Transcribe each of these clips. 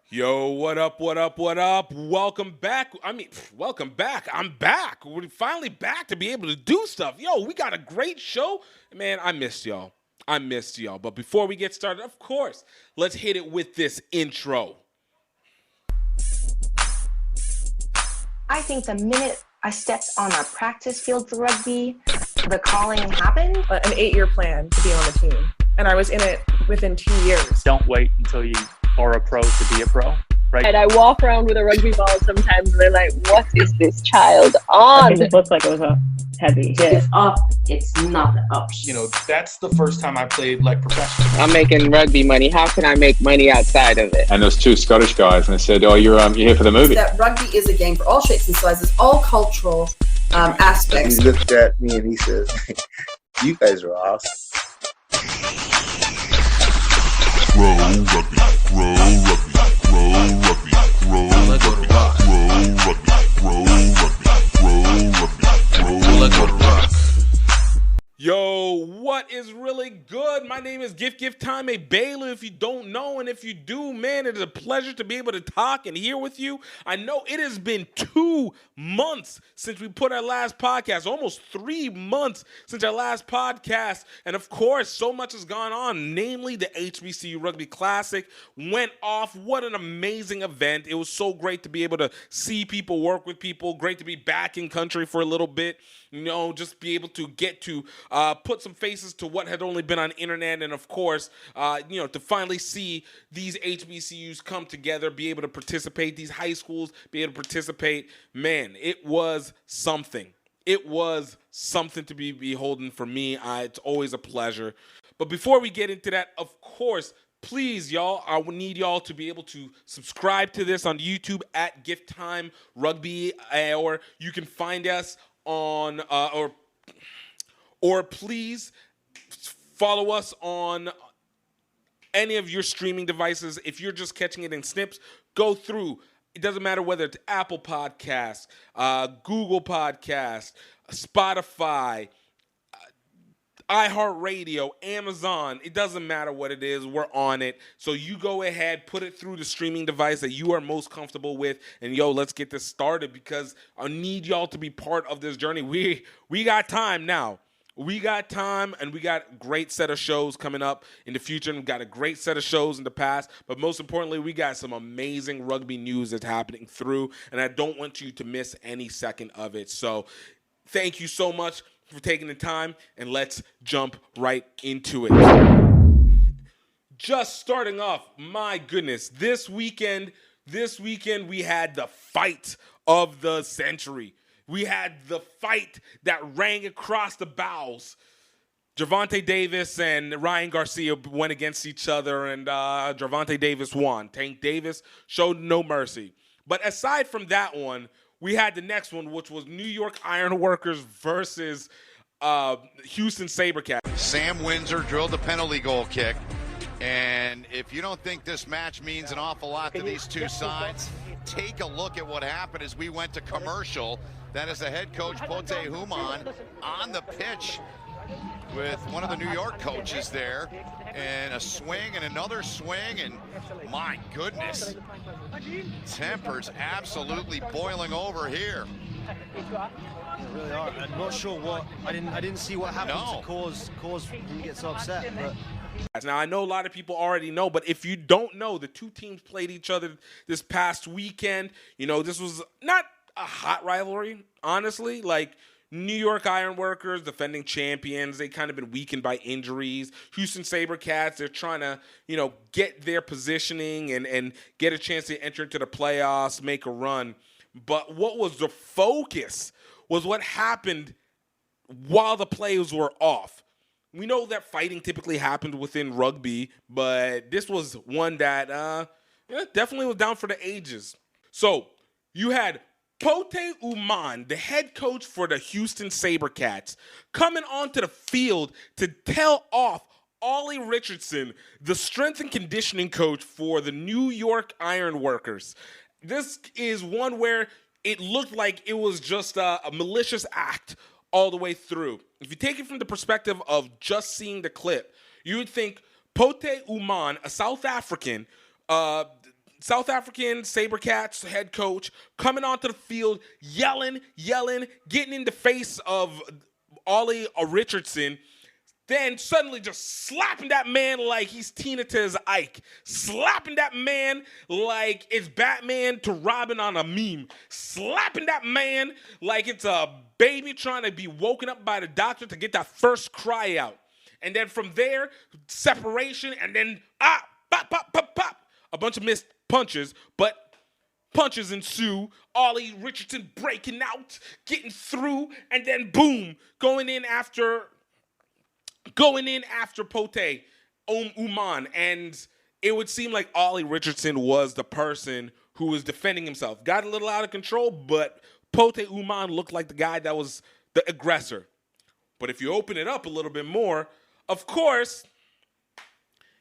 Yo, what up, what up, what up? Welcome back. Welcome back. I'm back. We're finally back to be able to do stuff. Yo, we got a great show. Man, I missed y'all. But before we get started, of course, let's hit it with this intro. I think the minute I stepped on a practice field for rugby, the calling happened. An 8-year plan to be on the team. And I was in it within 2 years. Don't wait until you are a pro to be a pro, right? And I walk around with a rugby ball sometimes and they're like, what is this child on? It looked like it was a heavy hit. It's up, it's not up. You know, that's the first time I played like professional. I'm making rugby money. How can I make money outside of it? And there was two Scottish guys, and they said, "Oh, you're here for the movie." That rugby is a game for all shapes and sizes, all cultural aspects. He looked at me and he says, "You guys are awesome." Roll rugby, roll rugby, roll rugby, roll rugby, roll rugby, roll rugby, roll rugby, roll rugby. Yo, what is really good? My name is GiftTime, a Baylor. If you don't know, and if you do, man, it is a pleasure to be able to talk and hear with you. I know it has been 2 months since we put our last podcast, almost 3 months since our last podcast. And of course, so much has gone on, namely the HBCU Rugby Classic went off. What an amazing event. It was so great to be able to see people, work with people, great to be back in country for a little bit. You know, just be able to get to put some faces to what had only been on internet, and of course, to finally see these HBCUs come together, be able to participate, these high schools be able to participate. Man, it was something. It was something to be beholden for me. It's always a pleasure. But before we get into that, of course, please, y'all, I would need y'all to be able to subscribe to this on YouTube at GiftTime Rugby, or you can find us on or please follow us on any of your streaming devices. If you're just catching it in snips, go through. It doesn't matter whether it's Apple Podcasts, Google Podcasts, Spotify, iHeartRadio, Amazon. It doesn't matter what it is. We're on it. So you go ahead, put it through the streaming device that you are most comfortable with. And, let's get this started because I need y'all to be part of this journey. We got time now. We got time, and we got a great set of shows coming up in the future. And we got a great set of shows in the past. But most importantly, we got some amazing rugby news that's happening through. And I don't want you to miss any second of it. So thank you so much for taking the time, and let's jump right into it. Just starting off, my goodness, this weekend we had the fight of the century. We had the fight that rang across the bows. Gervonta Davis and Ryan Garcia went against each other, and Gervonta Davis won. Tank Davis showed no mercy. But aside from that one, we had the next one, which was New York Ironworkers versus Houston Sabercats. Sam Windsor drilled the penalty goal kick. And if you don't think this match means an awful lot to these two sides, take a look at what happened as we went to commercial. That is the head coach, Pote Human, on the pitch with one of the New York coaches there, and a swing and another swing, and my goodness, tempers absolutely boiling over here. They really are. I'm not sure what I didn't see what happened to cause him to get so upset. But now, I know a lot of people already know, but if you don't know, the two teams played each other this past weekend. This was not a hot rivalry, honestly. Like, New York Ironworkers, defending champions, they kind of been weakened by injuries. Houston Sabercats, they're trying to, get their positioning and get a chance to enter into the playoffs, make a run. But what was the focus was what happened while the plays were off. We know that fighting typically happened within rugby, but this was one that definitely was down for the ages. So you had Pote Human, the head coach for the Houston Sabercats, coming onto the field to tell off Ollie Richardson, the strength and conditioning coach for the New York Ironworkers. This is one where it looked like it was just a malicious act all the way through. If you take it from the perspective of just seeing the clip, you would think Pote Human, a South African, South African Sabercats head coach coming onto the field, yelling, getting in the face of Ollie Richardson, then suddenly just slapping that man like he's Tina to his Ike. Slapping that man like it's Batman to Robin on a meme. Slapping that man like it's a baby trying to be woken up by the doctor to get that first cry out. And then from there, separation, and then pop, pop, pop, pop. A bunch of missed punches, but punches ensue. Ollie Richardson breaking out, getting through, and then boom, going in after Pote Uman. And it would seem like Ollie Richardson was the person who was defending himself. Got a little out of control, but Pote Uman looked like the guy that was the aggressor. But if you open it up a little bit more, of course,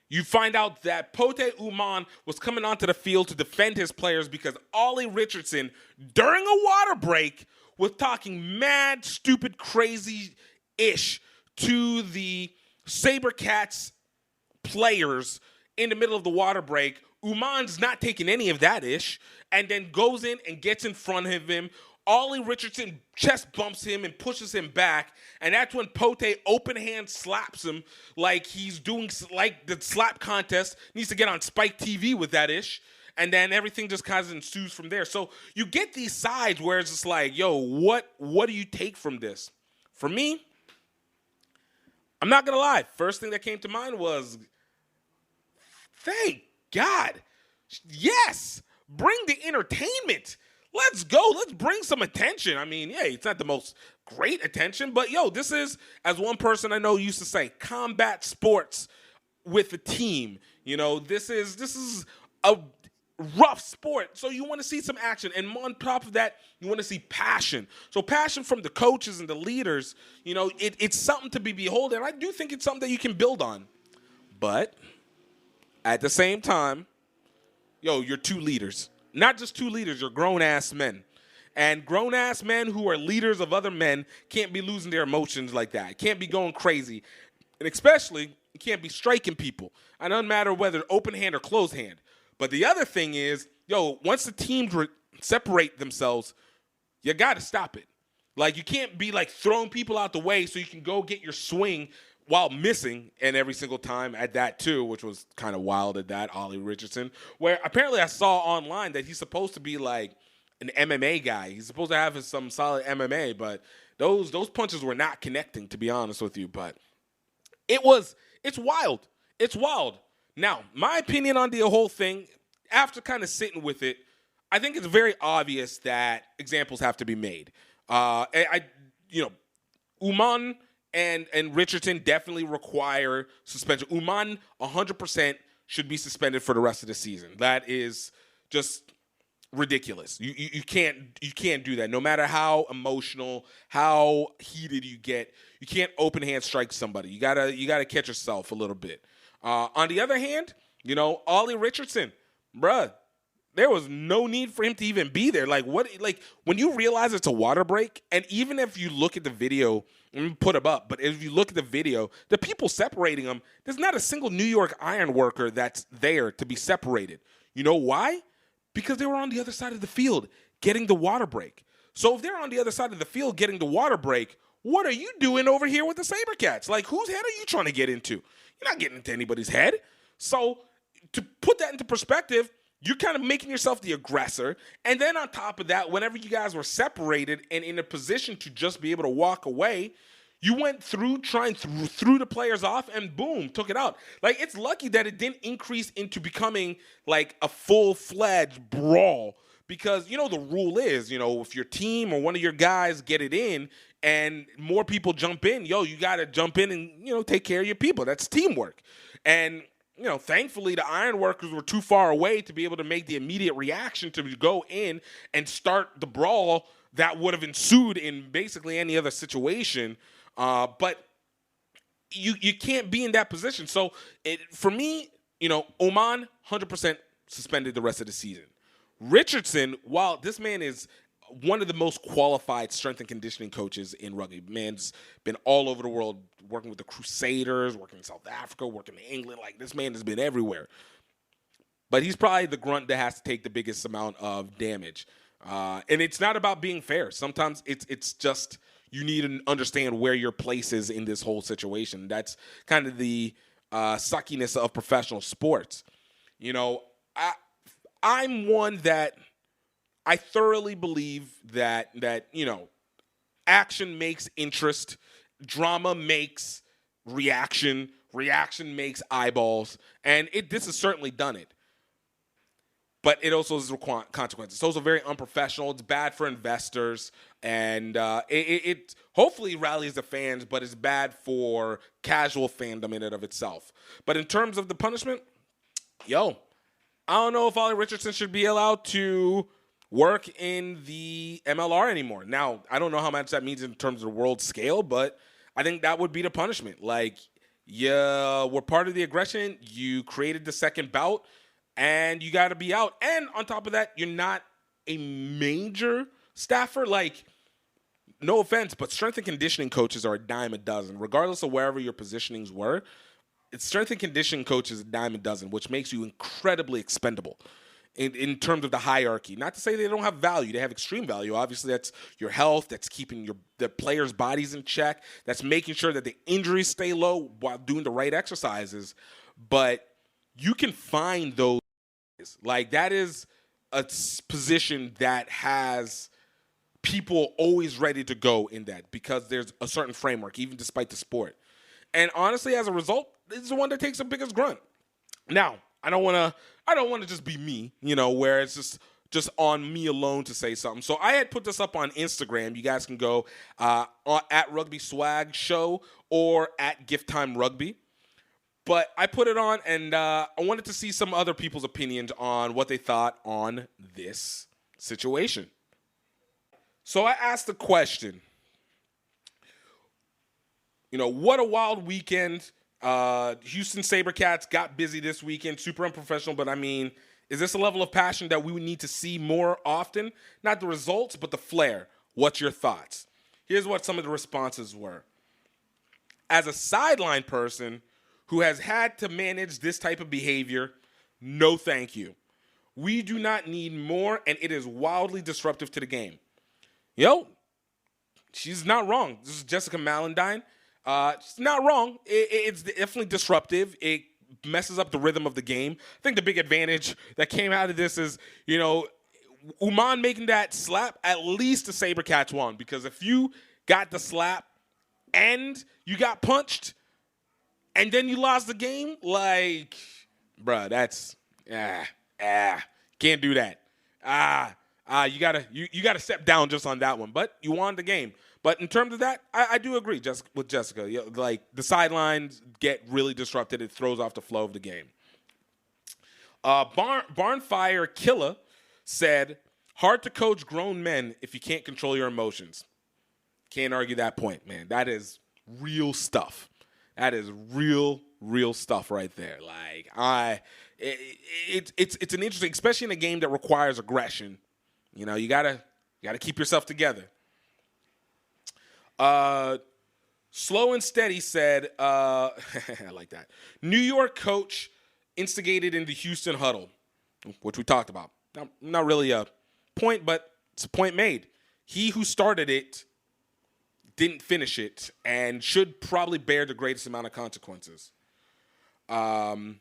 you find out that Pote Uman was coming onto the field to defend his players because Ollie Richardson, during a water break, was talking mad, stupid, crazy-ish to the Sabercats players in the middle of the water break. Uman's not taking any of that ish, and then goes in and gets in front of him. Ollie Richardson chest bumps him and pushes him back, and that's when Pote open hand slaps him like he's doing like the slap contest. Needs to get on Spike TV with that ish, and then everything just kind of ensues from there. So you get these sides where it's just like, yo, what do you take from this? For me, I'm not gonna lie. First thing that came to mind was, thank God, yes, bring the entertainment. Let's go. Let's bring some attention. I mean, yeah, it's not the most great attention, but yo, this is, as one person I know used to say, combat sports with a team. You know, this is a rough sport, so you want to see some action, and on top of that, you want to see passion. So passion from the coaches and the leaders, you know, it's something to be beholden. I do think it's something that you can build on, but at the same time, yo, you're two leaders. Not just two leaders, you're grown-ass men. And grown-ass men who are leaders of other men can't be losing their emotions like that. Can't be going crazy. And especially, you can't be striking people. It doesn't matter whether open hand or closed hand. But the other thing is, yo, once the teams separate themselves, you got to stop it. Like, you can't be, like, throwing people out the way so you can go get your swing while missing, and every single time at that too, which was kind of wild at that, Ollie Richardson, where apparently I saw online that he's supposed to be like an MMA guy. He's supposed to have some solid MMA, but those punches were not connecting, to be honest with you. But it's wild. It's wild. Now, my opinion on the whole thing, after kind of sitting with it, I think it's very obvious that examples have to be made. Uman and Richardson definitely require suspension. Uman 100% should be suspended for the rest of the season. That is just ridiculous. You can't do that. No matter how emotional, how heated you get, you can't open hand strike somebody. You gotta catch yourself a little bit. On the other hand, you know, Ollie Richardson, bruh, there was no need for him to even be there. Like, when you realize it's a water break, and even if you look at the video, put them up, but if you look at the video, the people separating them, there's not a single New York Ironworker that's there to be separated. You know why? Because they were on the other side of the field getting the water break. So if they're on the other side of the field getting the water break, what are you doing over here with the Sabercats? Like, whose head are you trying to get into? You're not getting into anybody's head. So to put that into perspective, you're kind of making yourself the aggressor. And then on top of that, whenever you guys were separated and in a position to just be able to walk away, you went through, threw the players off, and boom, took it out. Like, it's lucky that it didn't increase into becoming like a full-fledged brawl. Because, you know, the rule is, you know, if your team or one of your guys get it in and more people jump in, yo, you got to jump in and, you know, take care of your people. That's teamwork. And, you know, thankfully the Ironworkers were too far away to be able to make the immediate reaction to go in and start the brawl that would have ensued in basically any other situation. But you can't be in that position. So for me, you know, Oman 100% suspended the rest of the season. Richardson, while this man is one of the most qualified strength and conditioning coaches in rugby, man's been all over the world working with the Crusaders, working in South Africa, working in England. Like, this man has been everywhere. but he's probably the grunt that has to take the biggest amount of damage. And it's not about being fair. Sometimes it's just you need to understand where your place is in this whole situation. That's kind of the suckiness of professional sports. You know, I'm one that I thoroughly believe that you know, action makes interest, drama makes reaction, reaction makes eyeballs, and this has certainly done it. But it also has consequences. It's also very unprofessional. It's bad for investors, and it hopefully rallies the fans, but it's bad for casual fandom in and of itself. But in terms of the punishment, I don't know if Ollie Richardson should be allowed to work in the MLR anymore. Now, I don't know how much that means in terms of the world scale, but I think that would be the punishment. Like, we're part of the aggression. You created the second bout, and you got to be out. And on top of that, you're not a major staffer. Like, no offense, but strength and conditioning coaches are a dime a dozen. Regardless of wherever your positionings were, it's strength and conditioning coaches a dime a dozen, which makes you incredibly expendable in terms of the hierarchy. Not to say they don't have value. They have extreme value. Obviously, that's your health. That's keeping the players' bodies in check. That's making sure that the injuries stay low while doing the right exercises. But you can find those. Like, that is a position that has people always ready to go in that because there's a certain framework, even despite the sport. And honestly, as a result, this is the one that takes the biggest grunt. Now, I don't want to just be me, you know, where it's just on me alone to say something. So I had put this up on Instagram. You guys can go at Rugby Swag Show or at GiftTime Rugby. But I put it on, and I wanted to see some other people's opinions on what they thought on this situation. So I asked the question, you know, what a wild weekend. Houston Sabercats got busy this weekend, super unprofessional, but I mean, is this a level of passion that we would need to see more often? Not the results, but the flair. What's your thoughts? Here's what some of the responses were. As a sideline person who has had to manage this type of behavior, no thank you. We do not need more, and it is wildly disruptive to the game. She's not wrong. This is Jessica Malandine. She's not wrong. It's definitely disruptive. It messes up the rhythm of the game. I think the big advantage that came out of this is, you know, Uman making that slap, at least the Sabercats won. Because if you got the slap and you got punched and then you lost the game, like, bruh, that's, can't do that. You gotta step down just on that one. But you won the game. But in terms of that, I do agree with Jessica. Like, the sidelines get really disrupted. It throws off the flow of the game. Barnfire Killer said, hard to coach grown men if you can't control your emotions. Can't argue that point, man. That is real stuff. That is real stuff right there. Like, it's an interesting, especially in a game that requires aggression. You know, you gotta keep yourself together. Slow and Steady said, I like that. New York coach instigated in the Houston huddle, which we talked about. Not really a point, but it's a point made. He who started it didn't finish it and should probably bear the greatest amount of consequences. Arnie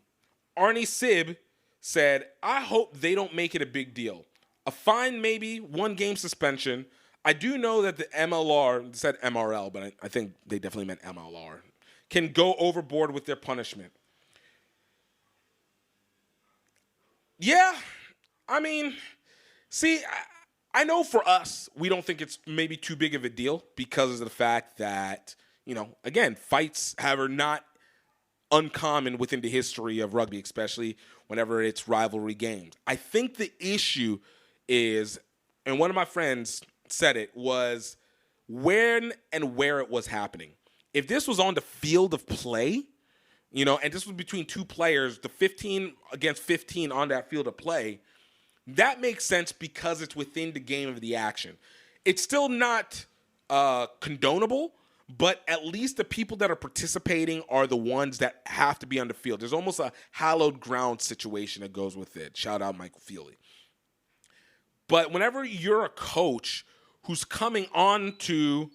Sib said, I hope they don't make it a big deal. A fine, maybe 1 game suspension. I do know that the MLR, said MRL, but I think they definitely meant MLR, can go overboard with their punishment. Yeah, I mean, see, I know for us, we don't think it's maybe too big of a deal because of the fact that, you know, again, fights are not uncommon within the history of rugby, especially whenever it's rivalry games. I think the issue is, and one of my friends said it, was when and where it was happening. If this was on the field of play, you know, and this was between 2 players, the 15 against 15 on that field of play, that makes sense because it's within the game of the action. It's still not condonable, but at least the people that are participating are the ones that have to be on the field. There's almost a hallowed ground situation that goes with it. Shout out Michael Feely. But whenever you're a coach who's coming on to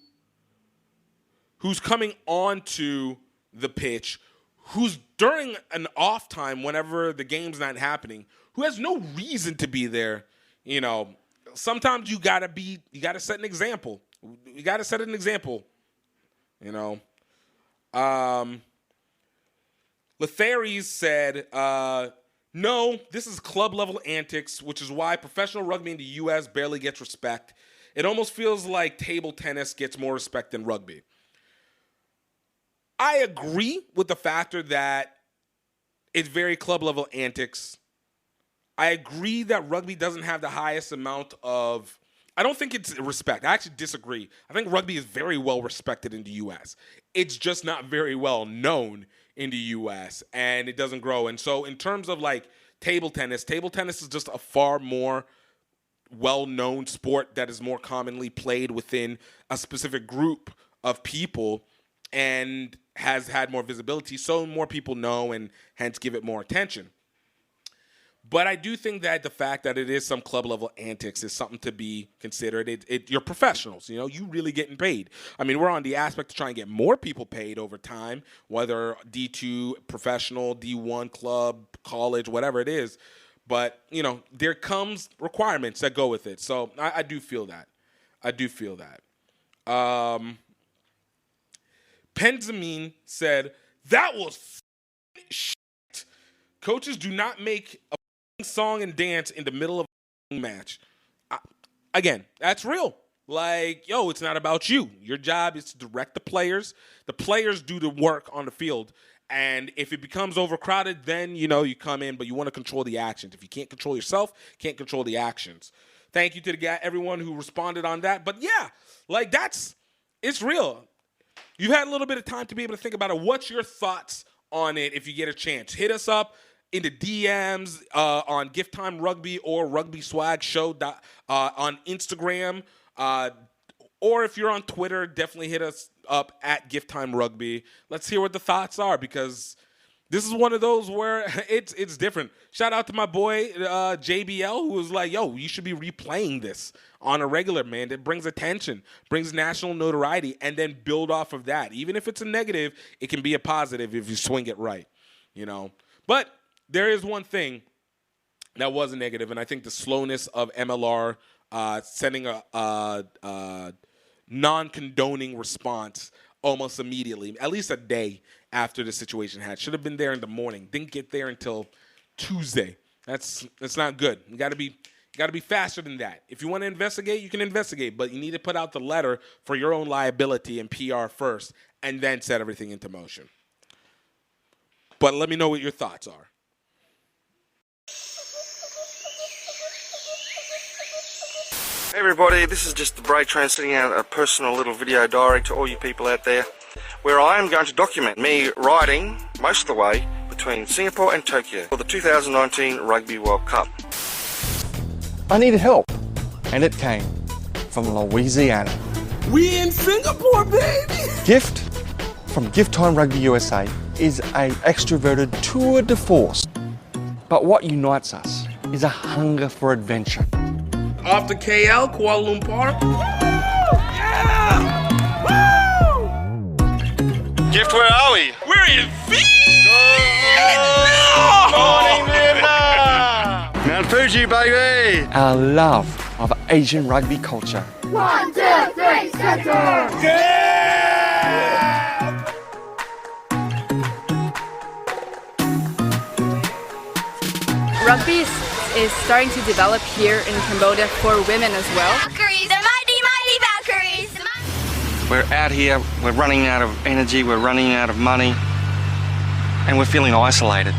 the pitch, who's during an off time whenever the game's not happening, who has no reason to be there, you know, sometimes you gotta set an example. You gotta set an example, you know. Letheries said, no, this is club level antics, which is why professional rugby in the U.S. barely gets respect. It almost feels like table tennis gets more respect than rugby. I agree with the factor that it's very club level antics. I agree that rugby doesn't have the highest amount of, I don't think it's respect. I actually disagree. I think rugby is very well respected in the U.S. It's just not very well known in the U.S. and it doesn't grow. And so in terms of like table tennis is just a far more well-known sport that is more commonly played within a specific group of people and has had more visibility, so more people know and hence give it more attention. But I do think that the fact that it is some club level antics is something to be considered. You're professionals, you know, you really getting paid. I mean, we're on the aspect to try and get more people paid over time, whether D2, professional, D1, club, college, whatever it is. But, you know, there comes requirements that go with it. So I do feel that. Penzamine said, that was shit. Coaches do not make a song and dance in the middle of a match. Again, that's real. Like, yo, it's not about you. Your job is to direct the players. The players do the work on the field. And if it becomes overcrowded, then, you know, you come in, but you want to control the actions. If you can't control yourself, can't control the actions. Thank you to everyone who responded on that. But yeah, like it's real. You've had a little bit of time to be able to think about it. What's your thoughts on it if you get a chance? Hit us up in the DMs on GiftTime Rugby or Rugby Swag Show on Instagram. Or if you're on Twitter, definitely hit us up at GiftTime Rugby. Let's hear what the thoughts are, because this is one of those where it's different. Shout out to my boy JBL, who was like, yo, you should be replaying this on a regular, man. It brings attention, brings national notoriety, and then build off of that. Even if it's a negative, it can be a positive if you swing it right, you know. But there is one thing that was a negative, and I think the slowness of MLR sending a non-condoning response almost immediately, at least a day after the situation had. Should have been there in the morning. Didn't get there until Tuesday. That's not good. You got to be faster than that. If you want to investigate, you can investigate, but you need to put out the letter for your own liability and PR first, and then set everything into motion. But let me know what your thoughts are. Hey everybody, this is just the Bray Train sending out a personal little video diary to all you people out there, where I am going to document me riding most of the way between Singapore and Tokyo for the 2019 Rugby World Cup. I needed help, and it came from Louisiana. We in Singapore, baby! Gift from GiftTime Rugby USA is a extroverted tour de force. But what unites us is a hunger for adventure. Off to KL, Kuala Lumpur. Gift, where are we? We're in Morning, Vietnam! Mount Fuji, baby! Our love of Asian rugby culture. 1, 2, 3, center! Rugby is starting to develop here in Cambodia for women as well. Valkyries, the mighty Valkyries! We're out here, we're running out of energy, we're running out of money, and we're feeling isolated.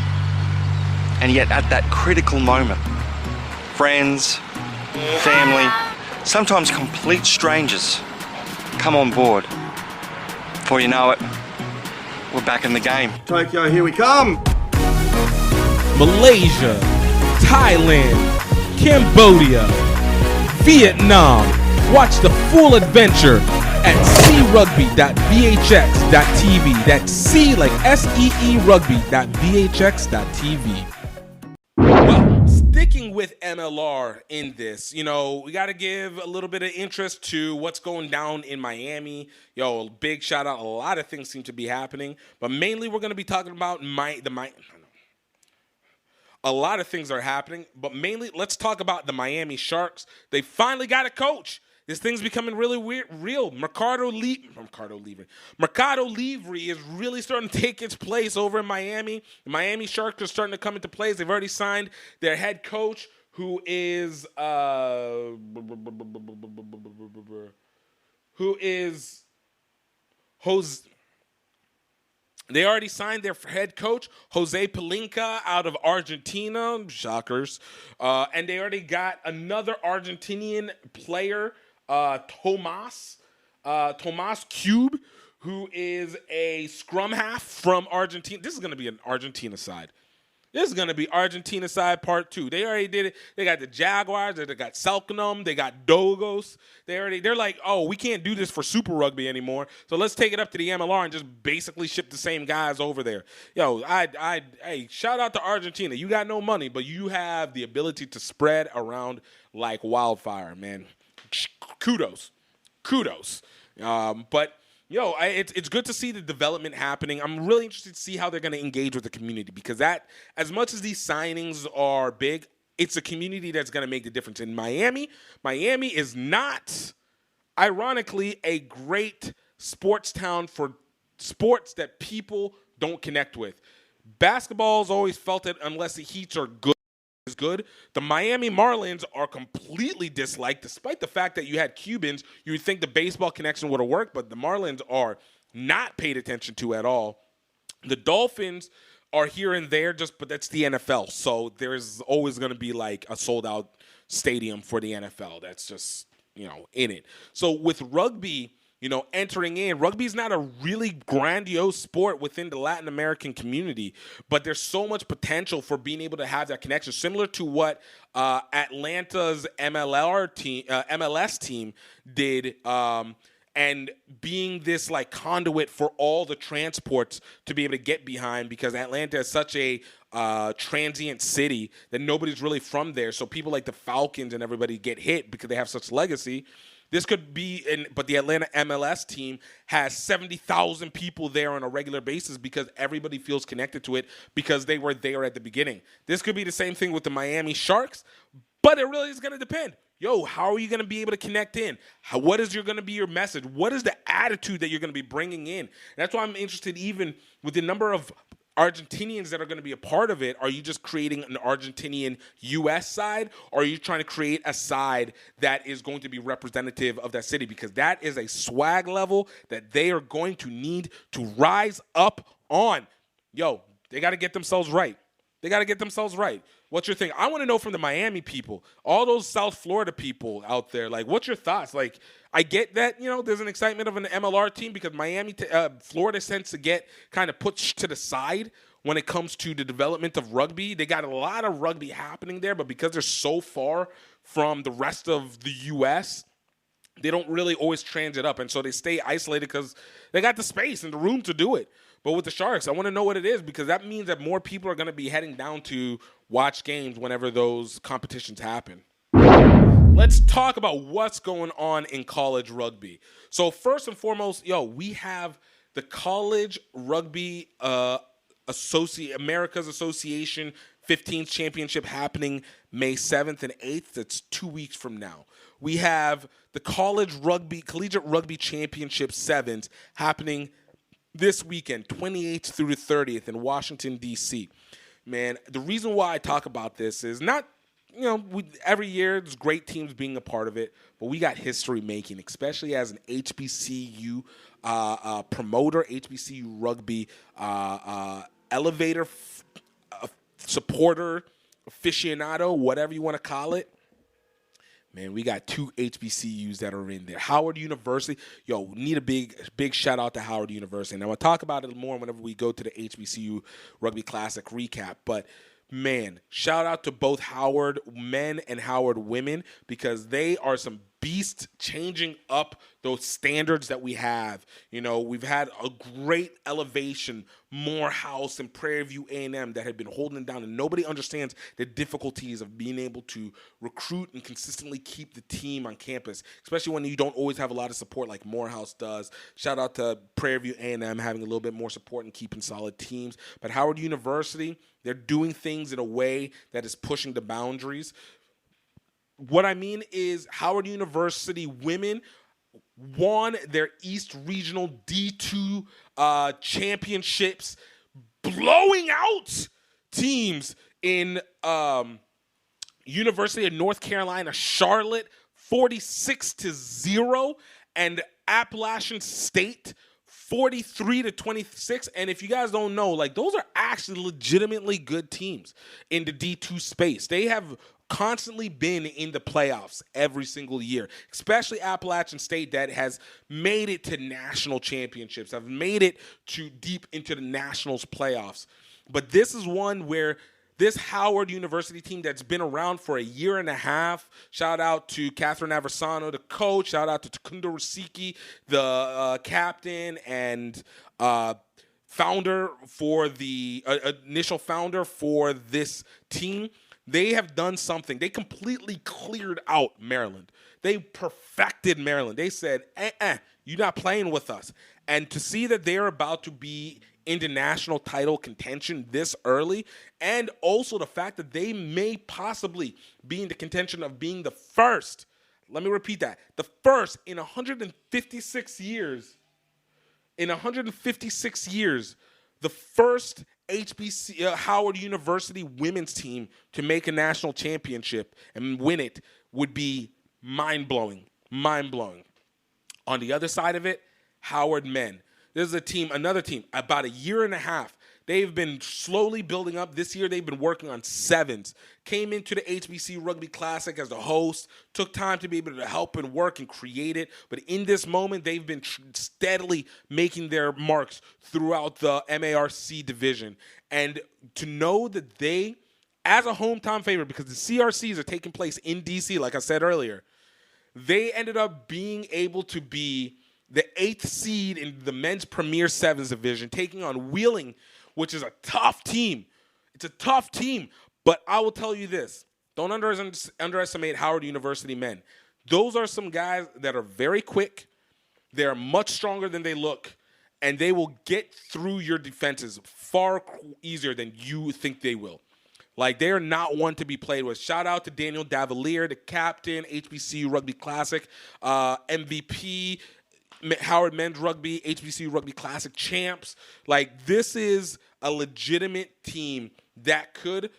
And yet at that critical moment, friends, family, sometimes complete strangers come on board. Before you know it, we're back in the game. Tokyo, here we come! Malaysia, Thailand, Cambodia, Vietnam. Watch the full adventure at crugby.vhx.tv. That's C like SEE rugby.vhx.tv. Well, sticking with MLR in this, we got to give a little bit of interest to what's going down in Miami. Big shout out. A lot of things seem to be happening, but mainly we're going to be talking about a lot of things are happening, but mainly let's talk about the Miami Sharks. They finally got a coach. This thing's becoming really real. Mercado Livre is really starting to take its place over in Miami. The Miami Sharks are starting to come into place. They've already signed their head coach, who is Jose. They already signed their head coach, Jose Pelinka, out of Argentina. Shockers. And they already got another Argentinian player, Tomas Cube, who is a scrum half from Argentina. This is going to be an Argentina side. This is going to be Argentina side part 2. They already did it. They got the Jaguars. They got Selknam. They got Dogos. They're like, oh, we can't do this for Super Rugby anymore. So let's take it up to the MLR and just basically ship the same guys over there. Hey, shout out to Argentina. You got no money, but you have the ability to spread around like wildfire, man. Kudos. But it's good to see the development happening. I'm really interested to see how they're going to engage with the community, because that, as much as these signings are big, it's a community that's going to make the difference. In Miami is not, ironically, a great sports town for sports that people don't connect with. Basketball's always felt it unless the Heats are good. Is good. The Miami Marlins are completely disliked, despite the fact that you had Cubans. You would think the baseball connection would have worked, but the Marlins are not paid attention to at all. The Dolphins are here and there, but that's the NFL. So there's always going to be like a sold out stadium for the NFL. That's just, in it. So with rugby, entering in, rugby is not a really grandiose sport within the Latin American community, but there's so much potential for being able to have that connection, similar to what Atlanta's MLS team did, and being this like conduit for all the transports to be able to get behind, because Atlanta is such a transient city that nobody's really from there. So people like the Falcons and everybody get hit because they have such legacy. This could be, but the Atlanta MLS team has 70,000 people there on a regular basis because everybody feels connected to it because they were there at the beginning. This could be the same thing with the Miami Sharks, but it really is going to depend. How are you going to be able to connect in? What is going to be your message? What is the attitude that you're going to be bringing in? And that's why I'm interested, even with the number of Argentinians that are going to be a part of it. Are you just creating an Argentinian U.S. side, or are you trying to create a side that is going to be representative of that city? Because that is a swag level that they are going to need to rise up on. They got to get themselves right. What's your thing? I want to know from the Miami people, all those South Florida people out there, like, what's your thoughts? Like, I get that, there's an excitement of an MLR team because Florida tends to get kind of put to the side when it comes to the development of rugby. They got a lot of rugby happening there, but because they're so far from the rest of the U.S., they don't really always transit up. And so they stay isolated because they got the space and the room to do it. But with the Sharks, I want to know what it is, because that means that more people are going to be heading down to watch games whenever those competitions happen. Let's talk about what's going on in college rugby. So first and foremost, we have the College Rugby America's Association 15th Championship happening May 7th and 8th. That's 2 weeks from now. We have the Collegiate Rugby Championship 7s happening this weekend, 28th through the 30th in Washington, D.C. Man, the reason why I talk about this is not, every year there's great teams being a part of it, but we got history making, especially as an HBCU promoter, HBCU rugby elevator, supporter, aficionado, whatever you want to call it. Man, we got 2 HBCUs that are in there. Howard University. Need a big shout out to Howard University. And I will talk about it more whenever we go to the HBCU Rugby Classic recap. But, man, shout out to both Howard men and Howard women, because they are some beast changing up those standards that we have. We've had a great elevation, Morehouse and Prairie View A&M that have been holding it down, and nobody understands the difficulties of being able to recruit and consistently keep the team on campus, especially when you don't always have a lot of support like Morehouse does. Shout out to Prairie View A&M having a little bit more support and keeping solid teams. But Howard University, they're doing things in a way that is pushing the boundaries. What I mean is Howard University women won their East Regional D2 championships, blowing out teams in University of North Carolina, Charlotte, 46-0, and Appalachian State, 43-26. And if you guys don't know, those are actually legitimately good teams in the D2 space. They have constantly been in the playoffs every single year, especially Appalachian State that has made it to national championships, have made it to deep into the Nationals playoffs. But this is one where this Howard University team that's been around for a year and a half, shout out to Catherine Aversano, the coach, shout out to Takundo Rasiki, the captain and founder for the initial founder for this team. They have done something. They completely cleared out Maryland. They perfected Maryland. They said, you're not playing with us. And to see that they're about to be into national title contention this early, and also the fact that they may possibly be in the contention of being the first, let me repeat that, the first in 156 years, the first Howard University women's team to make a national championship and win it would be mind-blowing. On the other side of it, Howard men. This is another team, about a year and a half. They've been slowly building up. This year they've been working on sevens. Came into the HBCU Rugby Classic as the host. Took time to be able to help and work and create it. But in this moment, they've been steadily making their marks throughout the MARC division. And to know that they, as a hometown favorite, because the CRCs are taking place in D.C., like I said earlier, they ended up being able to be the 8th seed in the men's Premier Sevens division, taking on Wheeling, which is a tough team. It's a tough team. But I will tell you this. Don't underestimate Howard University men. Those are some guys that are very quick. They're much stronger than they look. And they will get through your defenses far easier than you think they will. They are not one to be played with. Shout out to Daniel Davalier, the captain, HBCU Rugby Classic, MVP, Howard Men's Rugby, HBCU Rugby Classic champs. This is a legitimate team that could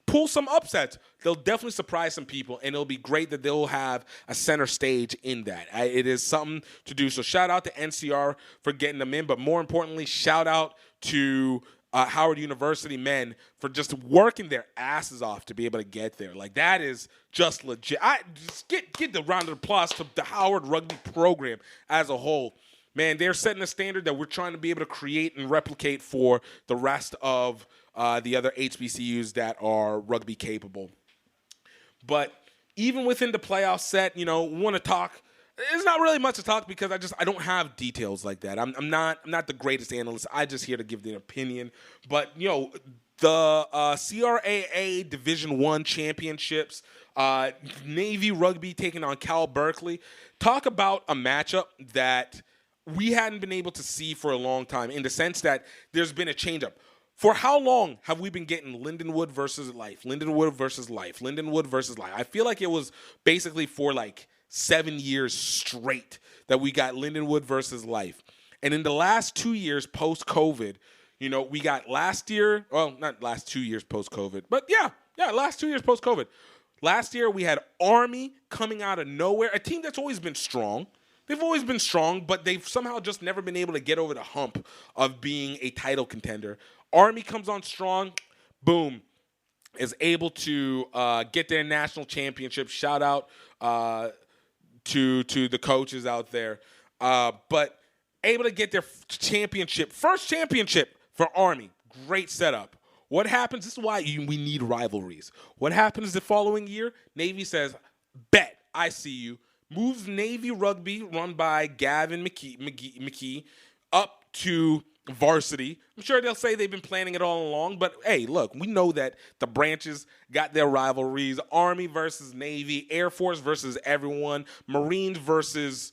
pull some upsets. They'll definitely surprise some people, and it'll be great that they'll have a center stage in that. It is something to do. So shout out to NCR for getting them in, but more importantly, shout out to Howard University men for just working their asses off to be able to get there. That is just legit. Just get the round of applause to the Howard Rugby program as a whole. Man, they're setting a standard that we're trying to be able to create and replicate for the rest of the other HBCUs that are rugby capable. But even within the playoff set, we want to talk. There's not really much to talk because I don't have details like that. I'm not the greatest analyst. I'm just here to give the opinion. But the CRAA Division I championships, Navy Rugby taking on Cal Berkeley. Talk about a matchup that we hadn't been able to see for a long time, in the sense that there's been a changeup. For how long have we been getting Lindenwood versus Life? I feel like it was basically for 7 years straight that we got Lindenwood versus Life. And in the last 2 years post-COVID, we got last year, well, not last 2 years post-COVID, but last 2 years post-COVID. Last year we had Army coming out of nowhere, a team that's always been strong. They've always been strong, but they've somehow just never been able to get over the hump of being a title contender. Army comes on strong, boom, is able to get their national championship. Shout out to the coaches out there. But able to get their first championship for Army. Great setup. What happens? This is why we need rivalries. What happens the following year? Navy says, bet, I see you. moves Navy Rugby, run by Gavin McKee, up to varsity. I'm sure they'll say they've been planning it all along, but hey, look, we know that the branches got their rivalries. Army versus Navy, Air Force versus everyone, Marines versus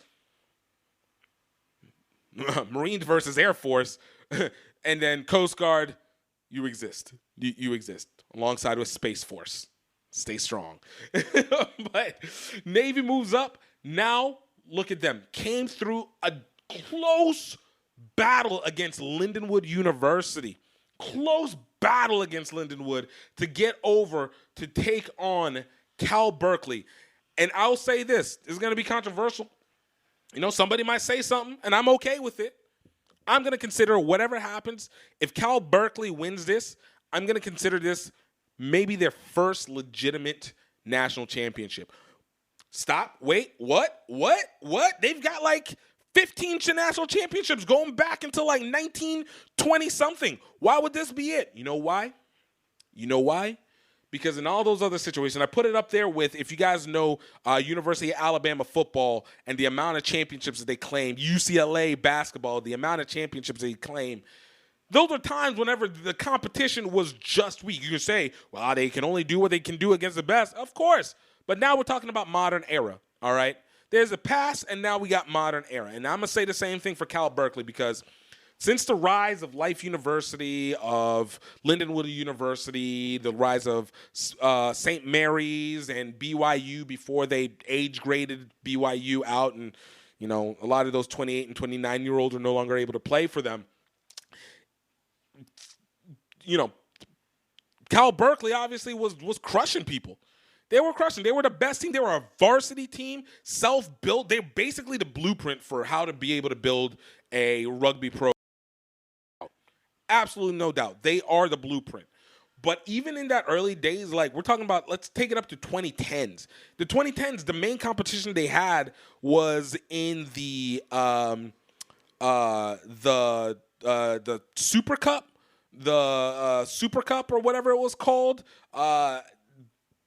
Air Force, and then Coast Guard, you exist. You exist alongside with Space Force. Stay strong. But Navy moves up. Now, look at them. Came through a close battle against Lindenwood University. Close battle against Lindenwood to get over to take on Cal Berkeley. And I'll say this is going to be controversial. You know, somebody might say something, and I'm okay with it. I'm going to consider whatever happens. If Cal Berkeley wins this, I'm going to consider this maybe their first legitimate national championship. Stop. Wait. What? They've got like 15 national championships going back until like 1920-something. Why would this be it? You know why? Because in all those other situations, I put it up there with, if you guys know University of Alabama football and the amount of championships that they claim, UCLA basketball, the amount of championships they claim, those are times whenever the competition was just weak. You can say, well, they can only do what they can do against the best. Of course. But now we're talking about modern era, all right? There's a past, and now we got modern era. And I'm going to say the same thing for Cal Berkeley, because since the rise of Life University, of Lindenwood University, the rise of St. Mary's and BYU before they age-graded BYU out, and, you know, a lot of those 28 and 29-year-olds are no longer able to play for them. You know, Cal Berkeley obviously was crushing people. They were crushing. They were the best team. They were a varsity team, self-built. They're basically the blueprint for how to be able to build a rugby program. Absolutely no doubt. They are the blueprint. But even in that early days, like we're talking about, let's take it up to 2010s. The 2010s, the main competition they had was in the Super Cup, Super Cup or whatever it was called,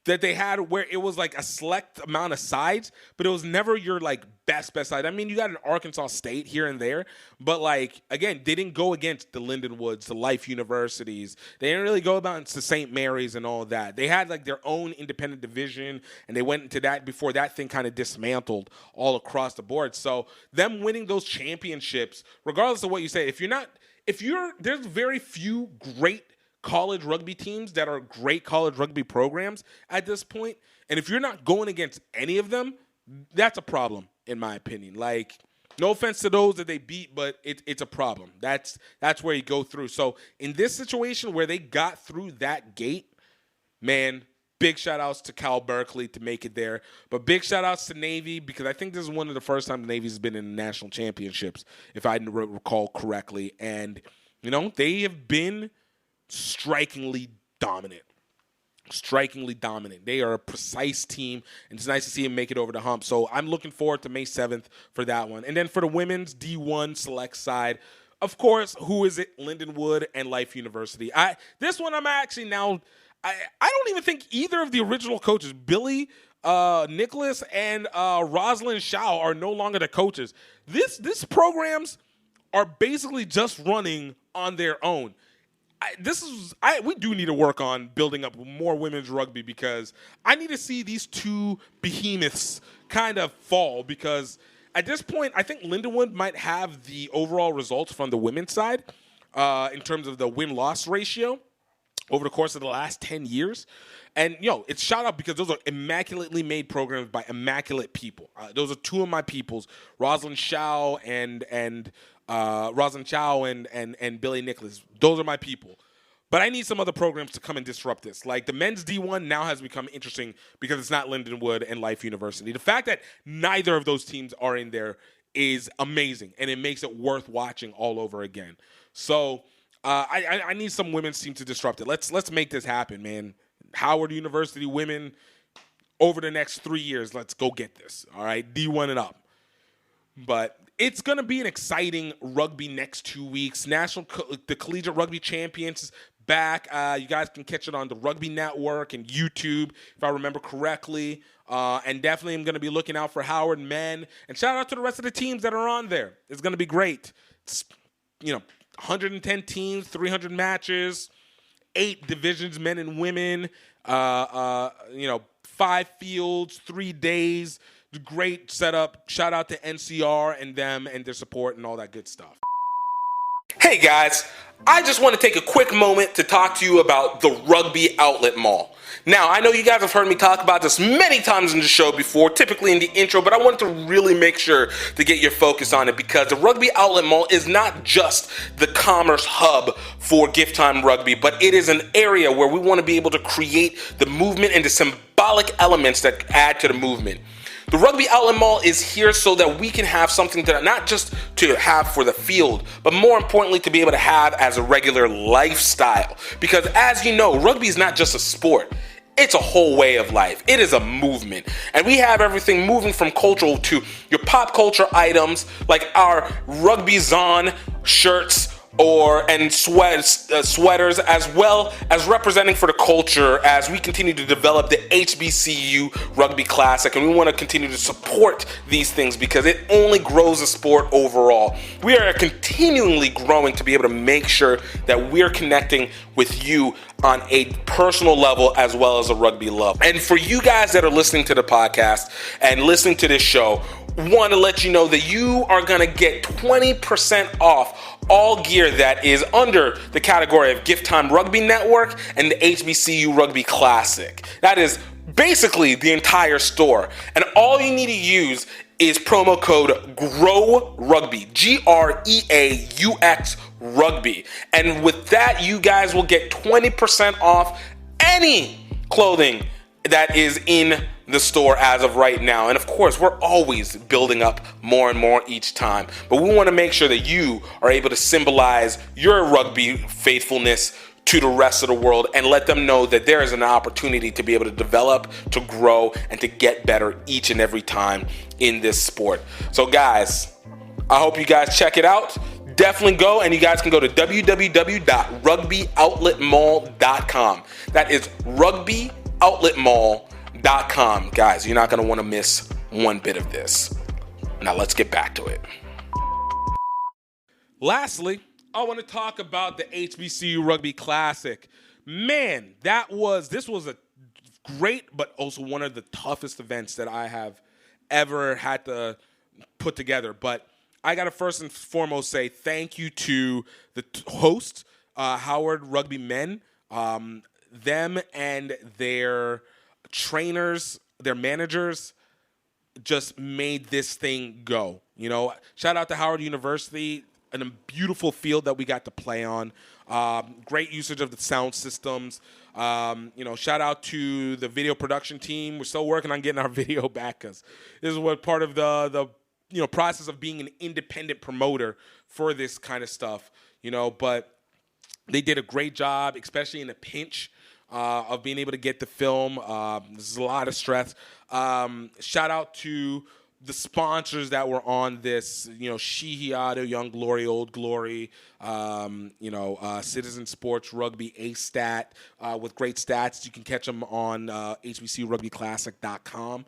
that they had, where it was like a select amount of sides, but it was never your like best side. I mean, you got an Arkansas State here and there, but like, again, they didn't go against the Lindenwoods, the Life Universities. They didn't really go about to St. Mary's and all that. They had like their own independent division, and they went into that before that thing kind of dismantled all across the board. So them winning those championships, regardless of what you say, there's very few great college rugby teams that are great college rugby programs at this point. And if you're not going against any of them, that's a problem, in my opinion. Like, no offense to those that they beat, but it's a problem. That's where you go through. So in this situation where they got through that gate, man, big shout-outs to Cal Berkeley to make it there. But big shout-outs to Navy, because I think this is one of the first times Navy's been in the national championships, if I recall correctly. And, you know, they have been strikingly dominant. They are a precise team, and it's nice to see them make it over the hump. So I'm looking forward to May 7th for that one. And then for the women's D1 select side, of course, who is it? Lindenwood and Life University. This one I'm actually now, I don't even think either of the original coaches, Billy Nicholas and Rosalind Shaw, are no longer the coaches. This programs are basically just running on their own. We do need to work on building up more women's rugby, because I need to see these two behemoths kind of fall, because at this point, I think Lindenwood might have the overall results from the women's side in terms of the win-loss ratio over the course of the last 10 years. And, it's shout out because those are immaculately made programs by immaculate people. Those are two of my peoples, Rosalind Chow and Billy Nicholas. Those are my people. But I need some other programs to come and disrupt this. Like the men's D1 now has become interesting because it's not Lindenwood and Life University. The fact that neither of those teams are in there is amazing, and it makes it worth watching all over again. So I need some women's team to disrupt it. Let's make this happen, man. Howard University women, over the next 3 years, let's go get this. All right, D1 and up. But it's going to be an exciting rugby next 2 weeks. The Collegiate Rugby Champions back. You guys can catch it on the Rugby Network and YouTube, if I remember correctly. And definitely I'm going to be looking out for Howard men. And shout out to the rest of the teams that are on there. It's going to be great. It's, 110 teams, 300 matches, 8 divisions, men and women, 5 fields, 3 days. Great setup. Shout out to NCR and them and their support and all that good stuff. Hey guys, I just want to take a quick moment to talk to you about the Rugby Outlet Mall. Now, I know you guys have heard me talk about this many times in the show before, typically in the intro, but I wanted to really make sure to get your focus on it because the Rugby Outlet Mall is not just the commerce hub for GiftTime Rugby, but it is an area where we want to be able to create the movement and the symbolic elements that add to the movement. The Rugby Outlet Mall is here so that we can have something that not just to have for the field, but more importantly to be able to have as a regular lifestyle. Because as you know, rugby is not just a sport. It's a whole way of life. It is a movement. And we have everything moving from cultural to your pop culture items like our Rugby Zon shirts and sweaters, as well as representing for the culture as we continue to develop the HBCU Rugby Classic. And we want to continue to support these things because it only grows the sport overall. We are continually growing to be able to make sure that we're connecting with you on a personal level as well as a rugby level. And for you guys that are listening to the podcast and listening to this show, want to let you know that you are going to get 20% off all gear that is under the category of GiftTime Rugby Network and the HBCU Rugby Classic. That is basically the entire store. And all you need to use is promo code GREAUX, GREAUX Rugby. And with that, you guys will get 20% off any clothing that is in the store as of right now. And of course, we're always building up more and more each time. But we want to make sure that you are able to symbolize your rugby faithfulness to the rest of the world and let them know that there is an opportunity to be able to develop, to grow, and to get better each and every time in this sport. So guys, I hope you guys check it out. Definitely go, and you guys can go to www.rugbyoutletmall.com. That is rugbyoutletmall.com. Guys, you're not going to want to miss one bit of this. Now let's get back to it. Lastly, I want to talk about the HBCU Rugby Classic. Man, this was a great, but also one of the toughest events that I have ever had to put together. But I got to first and foremost say thank you to the host, Howard Rugby Men, them and their trainers, their managers just made this thing go. Shout out to Howard University, and a beautiful field that we got to play on. Great usage of the sound systems. Shout out to the video production team. We're still working on getting our video back because this is what part of the process of being an independent promoter for this kind of stuff. But they did a great job, especially in a pinch. Of being able to get the film. There's a lot of stress. Shout out to the sponsors that were on this, Shihiado, Young Glory, Old Glory, Citizen Sports Rugby, A-Stat, with great stats. You can catch them on HBCURugbyClassic.com.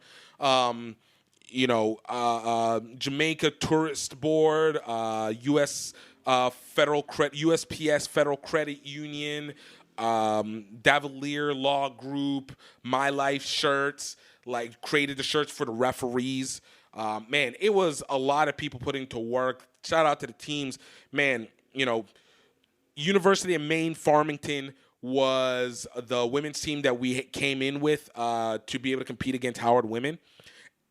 Jamaica Tourist Board, USPS Federal Credit Union, Davalier Law Group, My Life Shirts, created the shirts for the referees. Man, it was a lot of people putting to work. Shout out to the teams. Man, University of Maine Farmington was the women's team that we came in with to be able to compete against Howard women.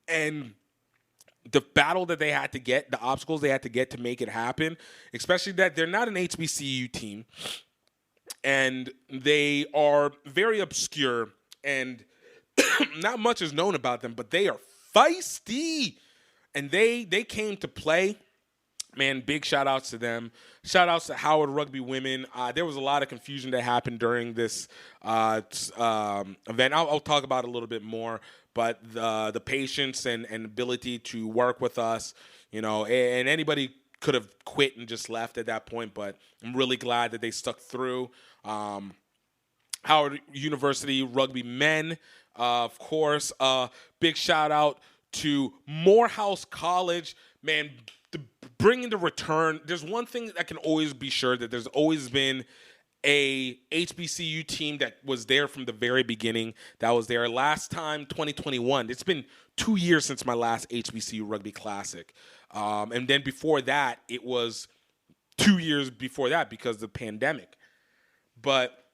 And the battle that they had to get, the obstacles they had to get to make it happen, especially that they're not an HBCU team. And they are very obscure, and not much is known about them, but they are feisty. And they came to play. Man, big shout-outs to them. Shout-outs to Howard Rugby Women. There was a lot of confusion that happened during this event. I'll talk about it a little bit more, but the patience and ability to work with us, and anybody could have quit and just left at that point, but I'm really glad that they stuck through. Howard University Rugby Men, of course. Big shout out to Morehouse College. Man, bringing the return. There's one thing that can always be sure, that there's always been a HBCU team that was there from the very beginning. That was there last time, 2021. It's been 2 years since my last HBCU Rugby Classic. And then before that, it was 2 years before that because of the pandemic. But,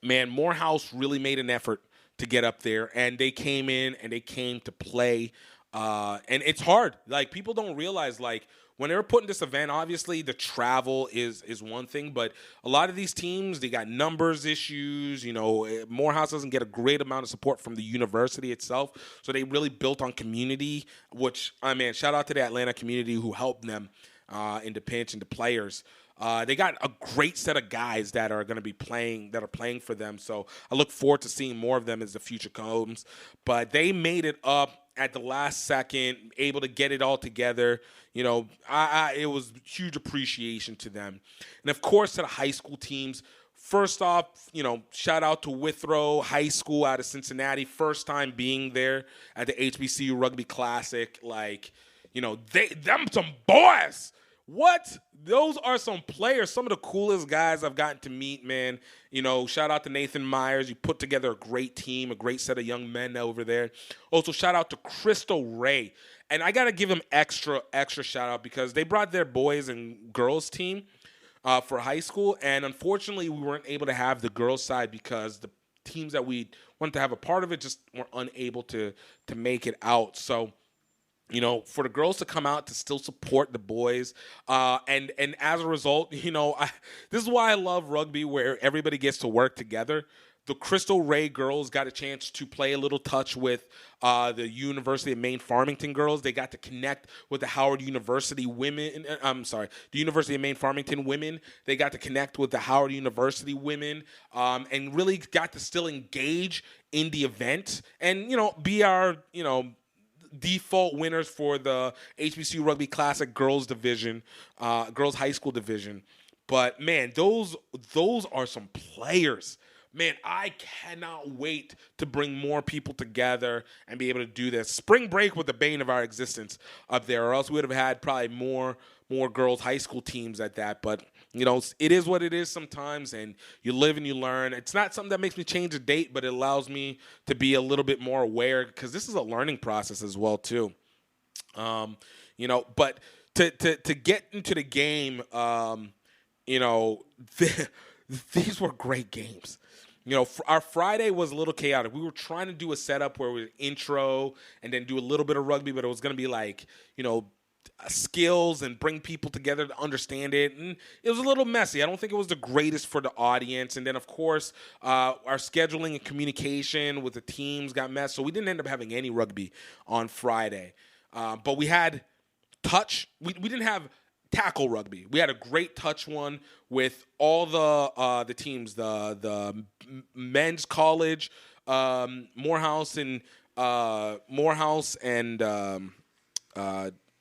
man, Morehouse really made an effort to get up there, and they came in and they came to play. And it's hard. Like, people don't realize, like, when they were putting this event, obviously the travel is one thing, but a lot of these teams, they got numbers issues. You know, Morehouse doesn't get a great amount of support from the university itself, so they really built on community, which, man, shout out to the Atlanta community who helped them in the pinch and the players. They got a great set of guys that are going to be playing for them, so I look forward to seeing more of them as the future comes. But they made it up at the last second, able to get it all together. You know, it was huge appreciation to them. And, of course, to the high school teams. First off, you know, shout out to Withrow High School out of Cincinnati. First time being there at the HBCU Rugby Classic. Like, you know, them some boys. What? Those are some players, some of the coolest guys I've gotten to meet, man. You know, shout out to Nathan Myers. You put together a great team, a great set of young men over there. Also, shout out to Crystal Ray. And I got to give them extra shout out because they brought their boys and girls team for high school. And unfortunately, we weren't able to have the girls side because the teams that we wanted to have a part of it just were unable to make it out. So, you know, for the girls to come out to still support the boys, and as a result, you know, this is why I love rugby, where everybody gets to work together. The Crystal Ray girls got a chance to play a little touch with the University of Maine Farmington girls. They got to connect with the Howard University women. The University of Maine Farmington women. They got to connect with the Howard University women, and really got to still engage in the event and, you know, be our, you know, default winners for the HBCU Rugby Classic girls division, girls high school division. But, man, those are some players. Man, I cannot wait to bring more people together and be able to do this. Spring break was the bane of our existence up there, or else we would have had probably more girls high school teams at that. But, you know, it is what it is sometimes, and you live and you learn. It's not something that makes me change a date, but it allows me to be a little bit more aware because this is a learning process as well too. You know, but to get into the game, you know, these were great games. You know, our Friday was a little chaotic. We were trying to do a setup where we would intro and then do a little bit of rugby, but it was going to be like, you know, skills and bring people together to understand it. And it was a little messy. I don't think it was the greatest for the audience. And then, of course, our scheduling and communication with the teams got messed. So we didn't end up having any rugby on Friday. But we had touch. We didn't have tackle rugby. We had a great touch one with all the teams, the men's college, Morehouse and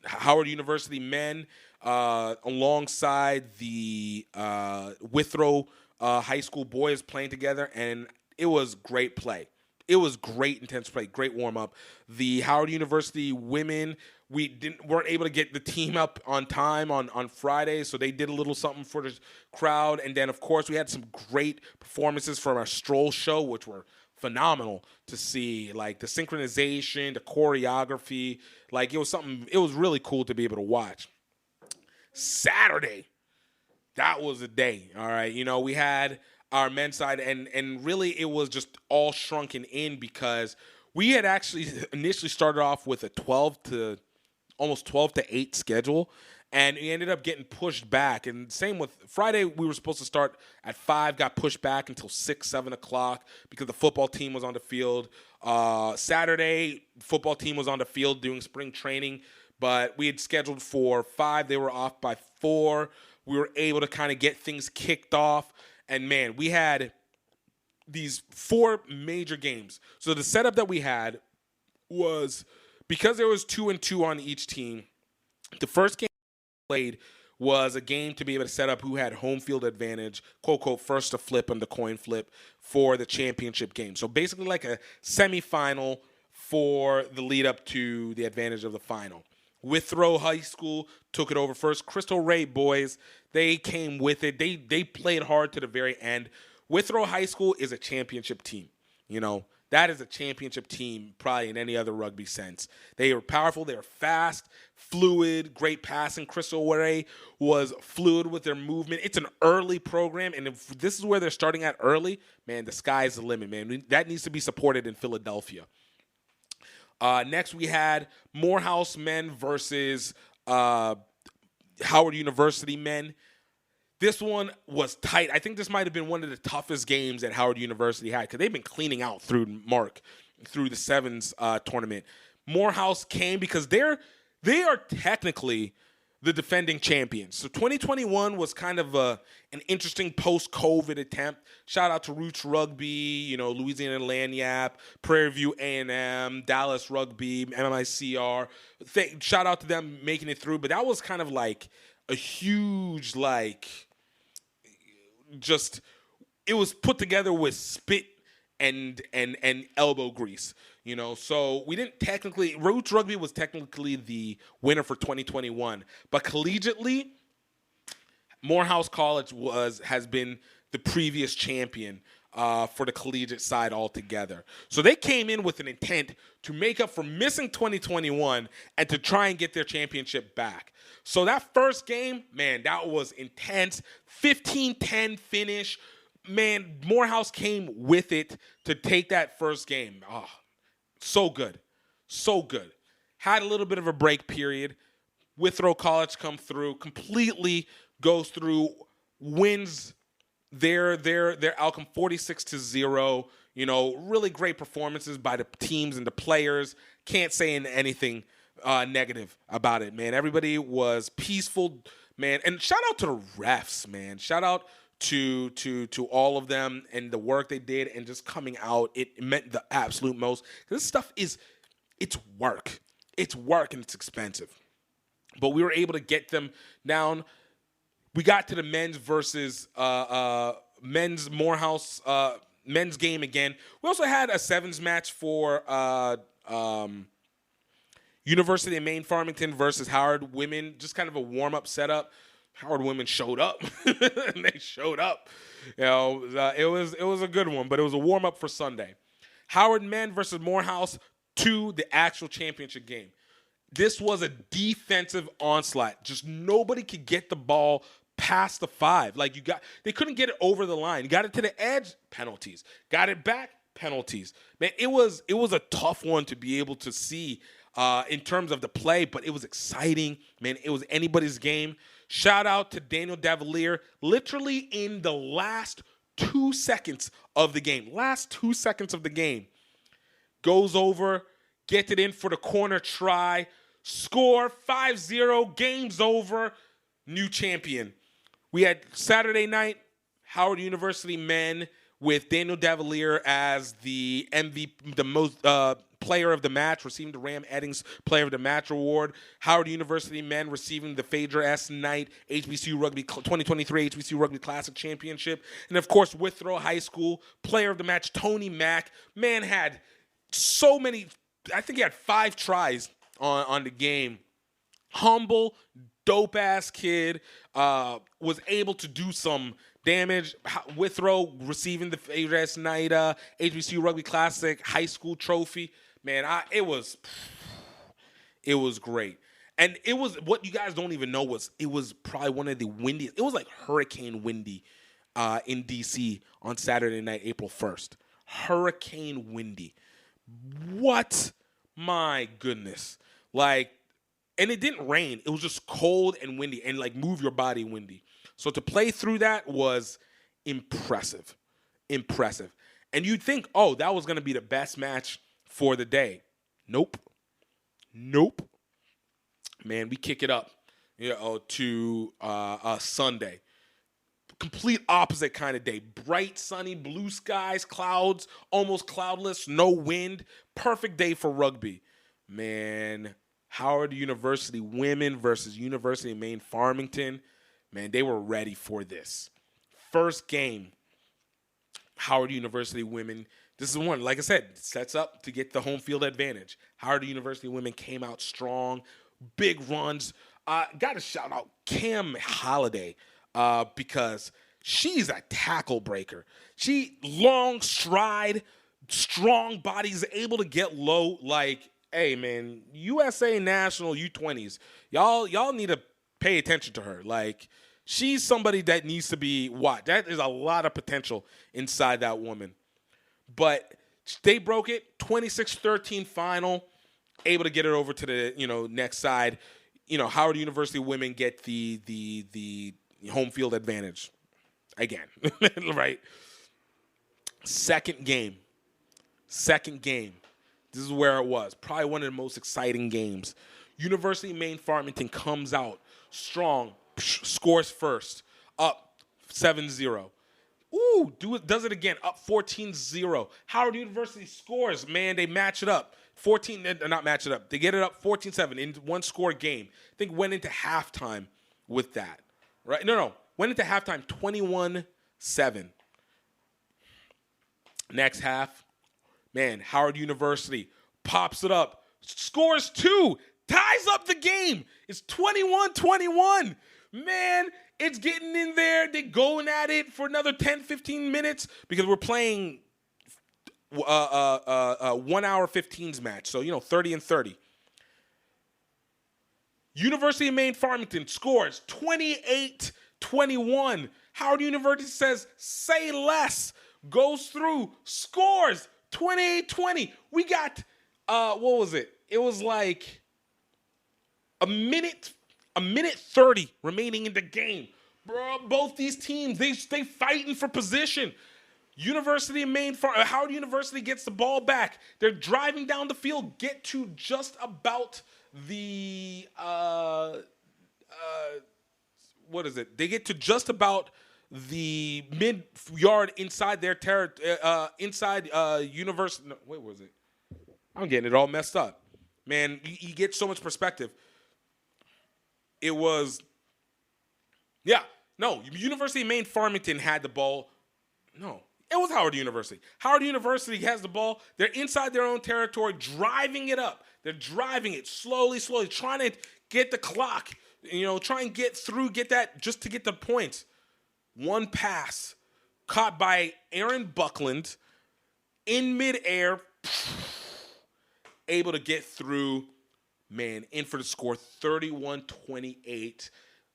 Howard University men, alongside the Withrow high school boys playing together, and it was great play. It was great intense play, great warm up. The Howard University women, weren't able to get the team up on time on Friday, so they did a little something for the crowd. And then, of course, we had some great performances from our stroll show, which were phenomenal to see. Like the synchronization, the choreography, like it was really cool to be able to watch. Saturday, that was a day, all right? You know, we had our men's side, and really it was just all shrunken in because we had actually initially started off with a 12 to 8 schedule, and we ended up getting pushed back. And same with Friday, we were supposed to start at 5, got pushed back until 6, 7 o'clock because the football team was on the field. Saturday, football team was on the field doing spring training, but we had scheduled for 5. They were off by 4. We were able to kind of get things kicked off. And, man, we had these 4 major games. So the setup that we had was, because there was 2 and 2 on each team, the first game played was a game to be able to set up who had home field advantage, quote, quote, first to flip on the coin flip for the championship game. So basically like a semifinal for the lead up to the advantage of the final. Withrow High School took it over first. Crystal Ray boys, they came with it. They played hard to the very end. Withrow High School is a championship team. You know, that is a championship team probably in any other rugby sense. They were powerful. They were fast, fluid, great passing. Crystal Ray was fluid with their movement. It's an early program, and if this is where they're starting at early, man, the sky's the limit, man. That needs to be supported in Philadelphia. Next, we had Morehouse men versus Howard University men. This one was tight. I think this might have been one of the toughest games that Howard University had because they've been cleaning out through the sevens tournament. Morehouse came because they are technically the defending champions. So 2021 was kind of an interesting post-COVID attempt. Shout out to Roots Rugby, Louisiana Lanyap, Prairie View A&M, Dallas Rugby, MMICR. Shout out to them making it through. But that was kind of like a huge, it was put together with spit and elbow grease. So we didn't technically, Roots Rugby was technically the winner for 2021, but collegiately, Morehouse College has been the previous champion for the collegiate side altogether. So they came in with an intent to make up for missing 2021 and to try and get their championship back. So that first game, man, that was intense. 15-10 finish. Man, Morehouse came with it to take that first game. Oh, so good. So good. Had a little bit of a break period. Withrow College come through, completely goes through, wins their outcome 46-0. Really great performances by the teams and the players. Can't say anything negative about it, man. Everybody was peaceful, man. And shout out to the refs, man. Shout out to all of them and the work they did and just coming out. It meant the absolute most. This stuff it's work. It's work and it's expensive. But we were able to get them down. We got to the men's versus men's Morehouse men's game again. We also had a sevens match for University of Maine Farmington versus Howard women. Just kind of a warm-up setup. Howard women showed up. They showed up. It was a good one, but it was a warm-up for Sunday. Howard men versus Morehouse to the actual championship game. This was a defensive onslaught. Just nobody could get the ball past the 5. They couldn't get it over the line. You got it to the edge, penalties. Got it back, penalties. Man, it was a tough one to be able to see in terms of the play, but it was exciting. Man, it was anybody's game. Shout out to Daniel Davalier, literally in the last 2 seconds of the game. Goes over, gets it in for the corner try, score, 5-0, game's over, new champion. We had Saturday night, Howard University men with Daniel Davalier as the MVP, the most player of the match, receiving the Ram Eddings Player of the Match award. Howard University men receiving the Phaedra S. Knight HBCU Rugby 2023 HBCU Rugby Classic Championship. And, of course, Withrow High School Player of the Match, Tony Mack. Man had so many, I think he had 5 tries on the game. Humble, dope-ass kid, was able to do some damage. Withrow receiving the Phaedra S. Knight HBCU Rugby Classic High School Trophy. Man, it was great. And it was, what you guys don't even know was, it was probably one of the windiest. It was like hurricane windy in D.C. on Saturday night, April 1st. Hurricane windy. What? My goodness. And it didn't rain. It was just cold and windy and move your body windy. So to play through that was impressive. Impressive. And you'd think, that was going to be the best match for the day. Nope. Man, we kick it up, to Sunday. Complete opposite kind of day. Bright, sunny, blue skies, clouds, almost cloudless, no wind. Perfect day for rugby. Man, Howard University women versus University of Maine Farmington. Man, they were ready for this. First game, Howard University women. This is one, like I said, sets up to get the home field advantage. Howard University women came out strong, big runs. Got to shout out Cam Holliday because she's a tackle breaker. She long stride, strong bodies, able to get low. Like, hey man, USA National U20s, y'all need to pay attention to her. Like, she's somebody that needs to be watched. That is a lot of potential inside that woman. But they broke it, 26-13 final, able to get it over to the next side. Howard University women get the home field advantage again, right? Second game. This is where it was. Probably one of the most exciting games. University of Maine Farmington comes out strong, scores first, up 7-0. Ooh, does it again, up 14-0. Howard University scores. Man, they match it up. Not match it up. They get it up 14-7 in one-score game. I think went into halftime with that. Right? No. Went into halftime 21-7. Next half, man, Howard University pops it up, scores 2, ties up the game. It's 21-21. Man, it's getting in there. They're going at it for another 10, 15 minutes because we're playing 1 hour 15s match. So, 30 and 30. University of Maine Farmington scores 28-21. Howard University says, say less. Goes through, scores 28-20. We got, what was it? It was like a minute 30 remaining in the game. Bro, both these teams, they fighting for position. University of Maine, Howard University gets the ball back. They're driving down the field, get to just about the, what is it? They get to just about the mid-yard inside their inside University. No, wait, was it? I'm getting it all messed up. Man, you get so much perspective. It was, University of Maine Farmington had the ball. No, it was Howard University. Howard University has the ball. They're inside their own territory, driving it up. They're driving it slowly, trying to get the clock, try and get through, get that, just to get the points. One pass caught by Aaron Buckland in midair, able to get through, man, in for the score, 31-28.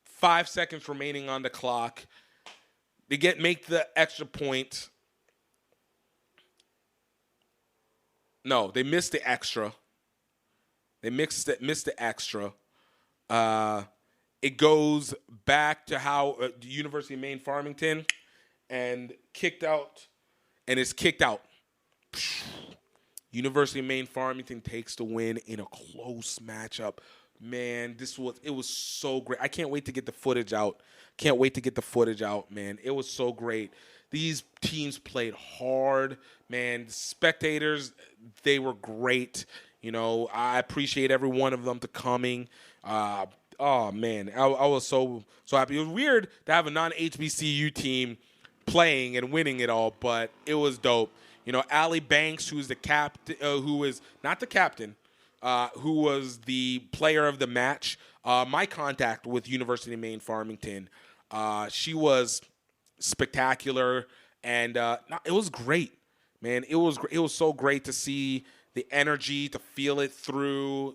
5 seconds remaining on the clock. They make the extra point. No, they missed the extra. They missed the extra. It goes back to the University of Maine Farmington and kicked out, and it's kicked out. University of Maine Farmington takes the win in a close matchup. Man, it was so great. I can't wait to get the footage out. Man. It was so great. These teams played hard, man. The spectators, they were great. I appreciate every one of them to coming. Oh, man, I was so happy. It was weird to have a non-HBCU team playing and winning it all, but it was dope. Allie Banks, who's the captain, who is not the captain, who was the player of the match, my contact with University of Maine Farmington, she was spectacular, and it was great, man. It was so great to see the energy, to feel it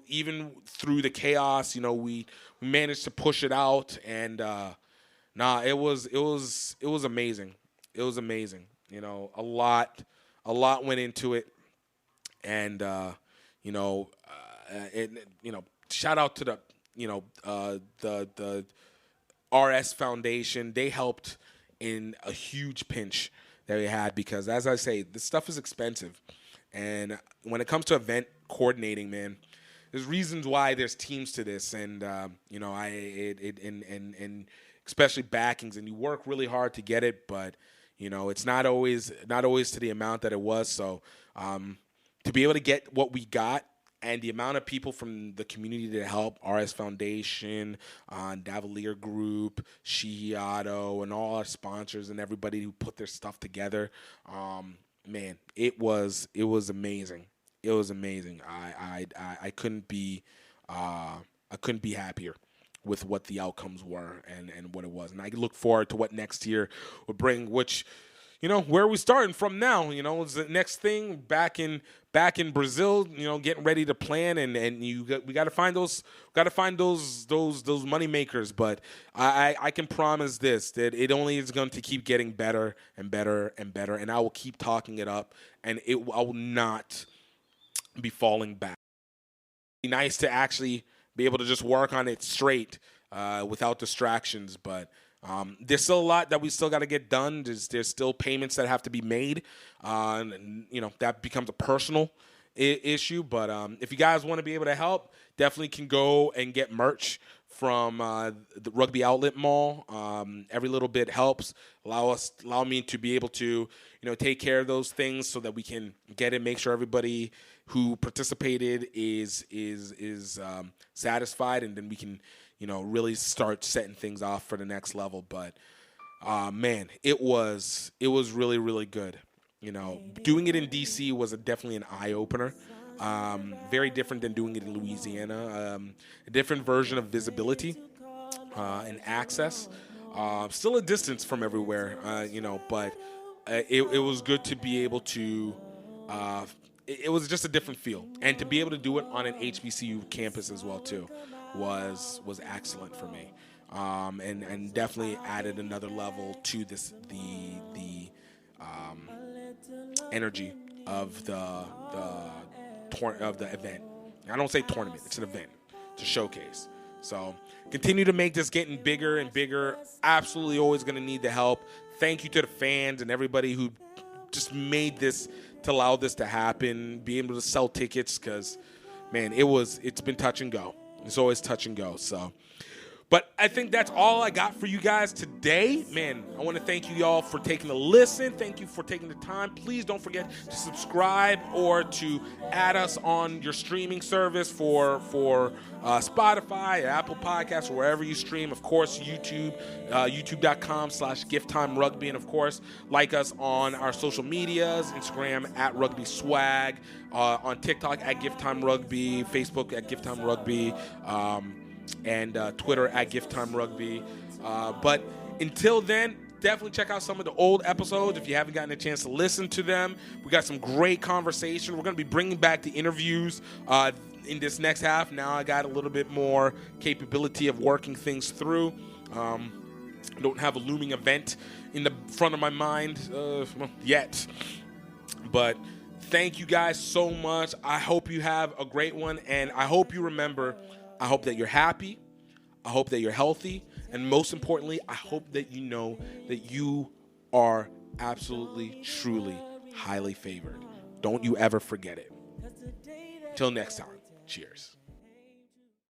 even through the chaos. We managed to push it out, and it was amazing. It was amazing. A lot went into it, and shout out to the RS Foundation. They helped in a huge pinch that we had because, as I say, this stuff is expensive. And when it comes to event coordinating, man, there's reasons why there's teams to this, and and especially backings, and you work really hard to get it, but it's not always to the amount that it was. So to be able to get what we got And the amount of people from the community that help, RS Foundation, Davalier Group, Shiato, and all our sponsors and everybody who put their stuff together, man, it was amazing. It was amazing. I couldn't be happier with what the outcomes were and what it was. And I look forward to what next year will bring, which, where are we starting from now? Is the next thing back in Brazil, getting ready to plan and we got to find those money makers. But I can promise this, that it only is going to keep getting better and better and better. And I will keep talking it up, and I will not be falling back. It'd be nice to actually be able to just work on it straight without distractions. But there's still a lot that we still got to get done. There's still payments that have to be made. And, that becomes a personal issue. But if you guys want to be able to help, definitely can go and get merch from the Rugby Outlet Mall. Every little bit helps. Allow me to be able to, take care of those things so that we can get it, make sure everybody who participated is satisfied, and then we can, really start setting things off for the next level. But man, it was really, really good. Doing it in DC was definitely an eye opener. Very different than doing it in Louisiana. A different version of visibility and access. Still a distance from everywhere, but it was good to be able to. It was just a different feel, and to be able to do it on an HBCU campus as well too was excellent for me, and definitely added another level to the energy of the event. I don't say tournament; it's an event to showcase. So continue to make this getting bigger and bigger. Absolutely, always going to need the help. Thank you to the fans and everybody who just made this to allow this to happen. Be able to sell tickets, because, man, it's been touch and go. It's always touch and go. So, but I think that's all I got for you guys today. Man, I want to thank you all for taking a listen. Thank you for taking the time. Please don't forget to subscribe or to add us on your streaming service for Spotify, Apple Podcasts, or wherever you stream. Of course, YouTube, youtube.com/GiftTimeRugby. And, of course, like us on our social medias, Instagram @RugbySwag, on TikTok @GiftTimeRugby, Facebook @GiftTimeRugby, and Twitter @GiftTimeRugby. But until then, definitely check out some of the old episodes if you haven't gotten a chance to listen to them. We got some great conversation. We're going to be bringing back the interviews in this next half. Now I got a little bit more capability of working things through. I don't have a looming event in the front of my mind yet. But thank you guys so much. I hope you have a great one, and I hope you remember, I hope that you're happy. I hope that you're healthy. And most importantly, I hope that you know that you are absolutely, truly, highly favored. Don't you ever forget it. Till next time, cheers.